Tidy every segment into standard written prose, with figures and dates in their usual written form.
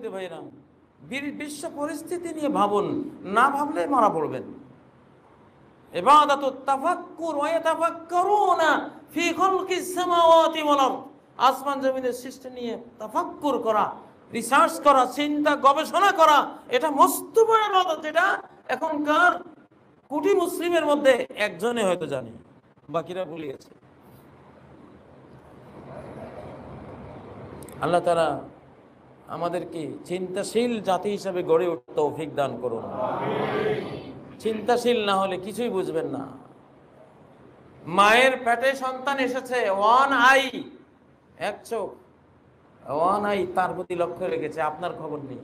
সম্মানিত ভাইরা, বিশ্ব পরিস্থিতি নিয়ে ভাবুন, না ভাবলে মারা পড়বেন। ইবাদাতুত তাফাক্কুর ওয়া ইয়াতাফাক্কারুনা ফি খালকিস সামাওয়াতি ওয়াল আরদ, আসমান জমিনের সৃষ্টি নিয়ে তাফাক্কুর করা, রিসার্চ করা, চিন্তা গবেষণা করা, এটা মস্ত বড় ইবাদত, যেটা এখনকার কোটি মুসলিমের মধ্যে একজনে হয়তো জানে, বাকিরা ভুলে গেছে। আল্লাহ তাআলা আমাদেরকে চিন্তাশীল জাতি হিসেবে গড়ে উঠতে তৌফিক দান করুন। চিন্তাশীল না হলে কিছুই বুঝবেন না। মায়ের পেটে সন্তান এসেছে, ওয়ান আই, এক চোখ, ওয়ান আই, তার প্রতি লক্ষ্য রেখেছে, আপনার খবর নেই।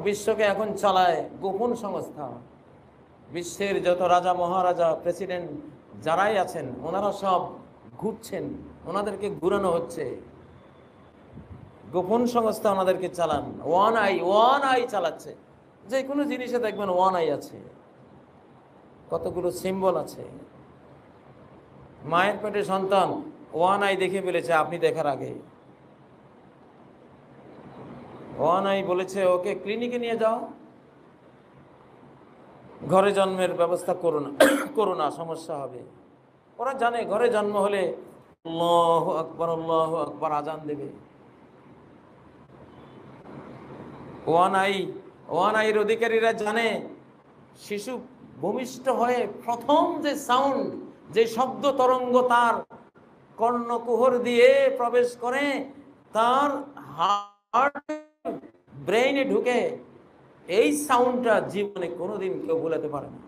বিশ্বকে এখন চালায় গোপন সংস্থা। বিশ্বের যত রাজা মহারাজা প্রেসিডেন্ট যারাই আছেন, ওনারা সব ঘুরছেন, ওনাদেরকে ঘুরানো হচ্ছে, গোপন সংস্থা ওনাদেরকে চালান। ওয়ান আই চালাচ্ছে। যে কোনো জিনিসে দেখবেন ওয়ান আই আছে, কতগুলো সিম্বল আছে। মায়ের পেটে সন্তান ওয়ান আই দেখে ফেলেছে আপনি দেখার আগে। ওয়ান আই বলেছে ওকে ক্লিনিকে নিয়ে যাও, ঘরে জন্মের ব্যবস্থা করো না, সমস্যা হবে। ওরা জানে ঘরে জন্ম হলে আল্লাহু আকবার আল্লাহু আকবার আজান দেবে। ওয়ান আইয়ের অধিকারীরা জানে শিশু ভূমিষ্ঠ হয়ে প্রথম যে সাউন্ড, যে শব্দ তরঙ্গ তার কর্ণকুহর দিয়ে প্রবেশ করে, তার হার্ট ব্রেইনে ঢুকে, এই সাউন্ডটা জীবনে কোনোদিন কেউ ভুলাতে পারে না।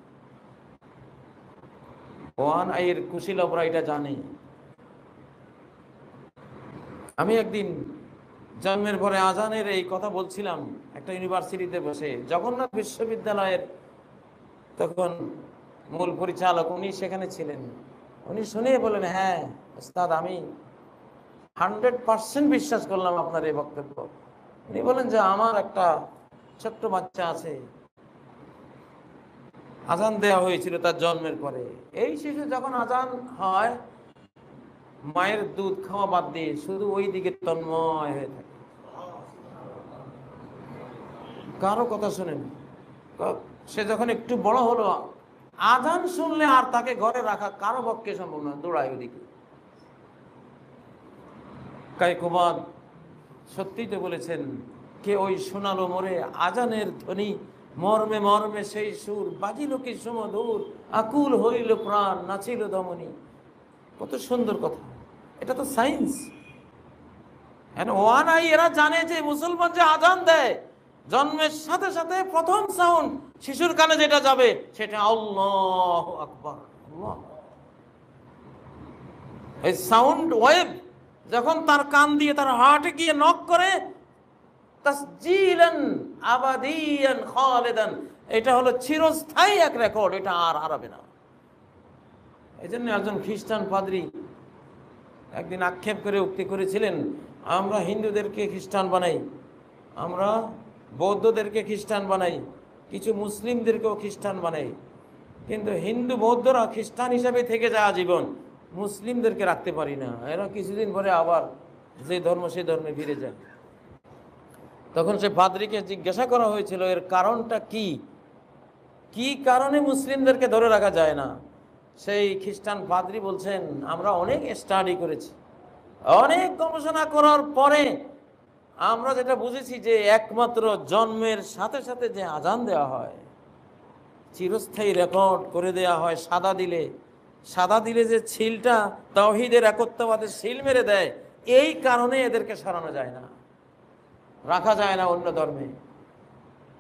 ওয়ান আইয়ের কুশীলবরা এটা জানে। আমি একদিন জন্মের পরে আজানের এই কথা বলছিলাম একটা ইউনিভার্সিটিতে বসে, জগন্নাথ বিশ্ববিদ্যালয়ের তখন মূল পরিচালক উনি সেখানে ছিলেন। উনি শুনে বলেন, হ্যাঁ ওস্তাদ, আমি 100% বিশ্বাস করলাম আপনার এই বক্তব্য। উনি বলেন যে আমার একটা ছোট্ট বাচ্চা আছে, আজান দেওয়া হয়েছিল তার জন্মের পরে। এই শিশু যখন আজান হয়, মায়ের দুধ খাওয়া বাদ দিয়ে শুধু ওই দিকে তন্ময় হয়ে থাকে। কারো কথা শুনেন, সে যখন একটু বড় হলো, আজান শুনলে আর তাকে ঘরে রাখা কারো পক্ষে সম্ভব না, দৌড়ায় ওদিকে। কায়কোবাদ সত্যিই তো বলেছেন, কে ওই শোনালো মোরে আজানের ধ্বনি, মর্মে মর্মে সেই সুর, বাজিল কি সুমধুর, আকুল হইল প্রাণ, নাচিল দমনী। কত সুন্দর কথা। এটা তো সায়েন্স। ওয়ান আই এরা জানে যে মুসলমান যে আজান দেয়, জন্মের সাথে সাথে প্রথম সাউন্ড শিশুর কানে যেটা যাবে সেটা আল্লাহু আকবার। এই সাউন্ড ওয়েভ যখন তার কান দিয়ে তার হার্টে গিয়ে নক করে, তাসজিলান আবাদিয়ান খালিদান, এটা হলো চিরস্থায়ী এক রেকর্ড, এটা আর হারাবে না। এই জন্য একজন খ্রিস্টান পাদ্রী একদিন আক্ষেপ করে উক্তি করেছিলেন, আমরা হিন্দুদেরকে খ্রিস্টান বানাই, আমরা বৌদ্ধদেরকে খ্রিস্টান বানাই, কিছু মুসলিমদেরকেও খ্রিস্টান বানাই, কিন্তু হিন্দু বৌদ্ধরা খ্রিস্টান হিসাবে থেকে যায় আজীবন, মুসলিমদেরকে রাখতে পারি না। এরা কিছুদিন পরে আবার যে ধর্ম সেই ধর্মে ফিরে যায়। তখন সে পাদ্রীকে জিজ্ঞাসা করা হয়েছিল এর কারণটা কি, কি কারণে মুসলিমদেরকে ধরে রাখা যায় না? সেই খ্রিস্টান পাদ্রী বলছেন, আমরা অনেক স্টাডি করেছি, অনেক গবেষণা করার পরে আমরা যেটা বুঝেছি যে একমাত্র জন্মের সাথে সাথে যে আজান দেওয়া হয়, চিরস্থায়ী রেকর্ড করে দেওয়া হয় সাদা দিলে যে ছিলটা তাওহীদের একত্ববাদের ছিল মেরে দেয়, এই কারণে এদেরকে সরানো যায় না, রাখা যায় না অন্য ধর্মে।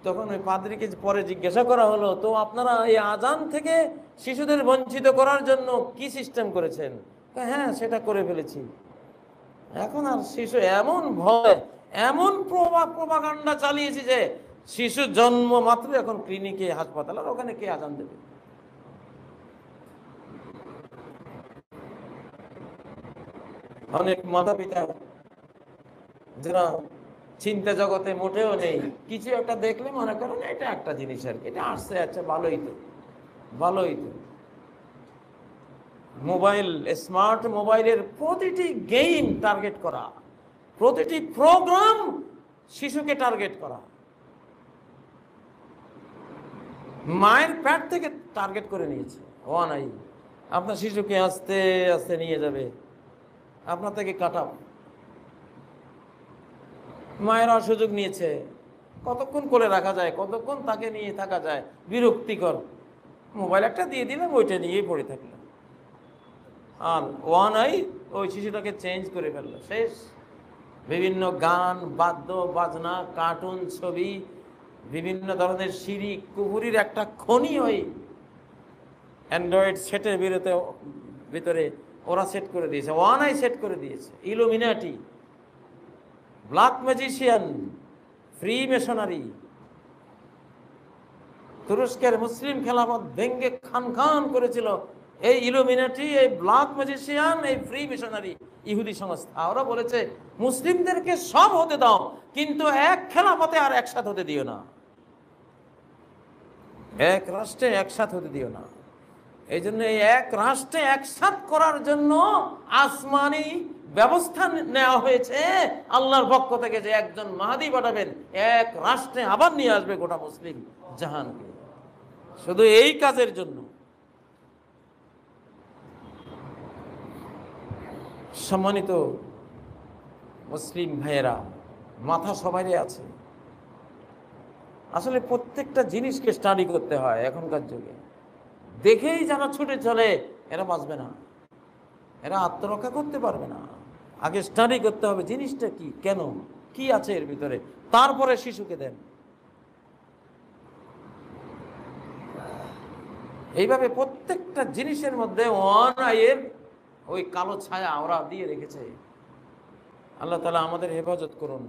তখন ওই পাদ্রীকে পরে জিজ্ঞাসা করা হলো, তো আপনারা এই আজান থেকে শিশুদের বঞ্চিত করার জন্য কি সিস্টেম করেছেন? হ্যাঁ, সেটা করে ফেলেছি। এখন আর শিশু এমন ভয়, এমন প্রোপাগান্ডা চালিয়েছি যে শিশু জন্ম মাত্র এখন ক্লিনিকে, হাসপাতাল, আর ওখানে কে আজান দেবে? অনেক মাতা পিতা যারা চিন্তা জগতে মোটেও নেই, কিছু একটা দেখলে মনে করেন এটা একটা জিনিস আর কি, এটা আসছে, আচ্ছা ভালোই তো। মোবাইল, স্মার্ট মোবাইলের প্রতিটি গেম টার্গেট করা, প্রতিটি প্রোগ্রাম শিশুকে টার্গেট করা, মায়ের পেট থেকে টার্গেট করে নিয়েছে। ওয়ান আই আপনার শিশুকে আস্তে আস্তে নিয়ে যাবে, আপনার থেকে কাট আপ। মায়েরা সুযোগ নিয়েছে, কতক্ষণ কোলে রাখা যায়, কতক্ষণ তাকে নিয়ে থাকা যায়, বিরক্তিকর। মোবাইল একটা দিয়ে দিলাম, ওইটা নিয়েই পড়ে থাকলো। আর ওয়ান আই ওই শিশুটাকে চেঞ্জ করে ফেললো, শেষ। বিভিন্ন গান, বাদ্য বাজনা, কার্টুন, ছবি, বিভিন্ন ধরনের শিরিক কুফরির একটা খনি ওই অ্যান্ড্রয়েড সেটের ভিতরে ওরা সেট করে দিয়েছে, ওয়ান আই সেট করে দিয়েছে। Illuminati, black magician, free masonry. তুরস্কের মুসলিম খেলাফত ভেঙ্গে খান খান করেছিল এই ইলুমিনাটি, এই ব্ল্যাক ম্যাজিশিয়ান, এই ফ্রি মিশনারি ইহুদি সংস্থা। ওরা বলেছে মুসলিমদেরকে সব হতে দাও, কিন্তু এক খেলাফতে আর একসাথে হতে দিও না, এক রাষ্ট্রে একসাথ হতে দিও না। এই জন্য এই এক রাষ্ট্রে একসাথ করার জন্য আসমানি ব্যবস্থা নেওয়া হয়েছে আল্লাহর পক্ষ থেকে, যে একজন মাহাদি পাঠাবেন, এক রাষ্ট্রে আবার নিয়ে আসবে গোটা মুসলিম জাহানকে, শুধু এই কাজের জন্য। সম্মানিত মুসলিম ভাইয়েরা, মাথা সবারই আছে। আসলে প্রত্যেকটা জিনিসকে স্টাডি করতে হয় এখনকার যুগে। দেখেই যারা ছুটে চলে এরা বাঁচবে না, এরা আত্মরক্ষা করতে পারবে না। আগে স্টাডি করতে হবে জিনিসটা কি, কেন, কি আছে এর ভিতরে, তারপরে শিশুকে দেন। এইভাবে প্রত্যেকটা জিনিসের মধ্যে ওয়ান আইয়ের ওই কালো ছায়া ওরা দিয়ে রেখেছে। আল্লাহ তাআলা আমাদের হেফাজত করুন।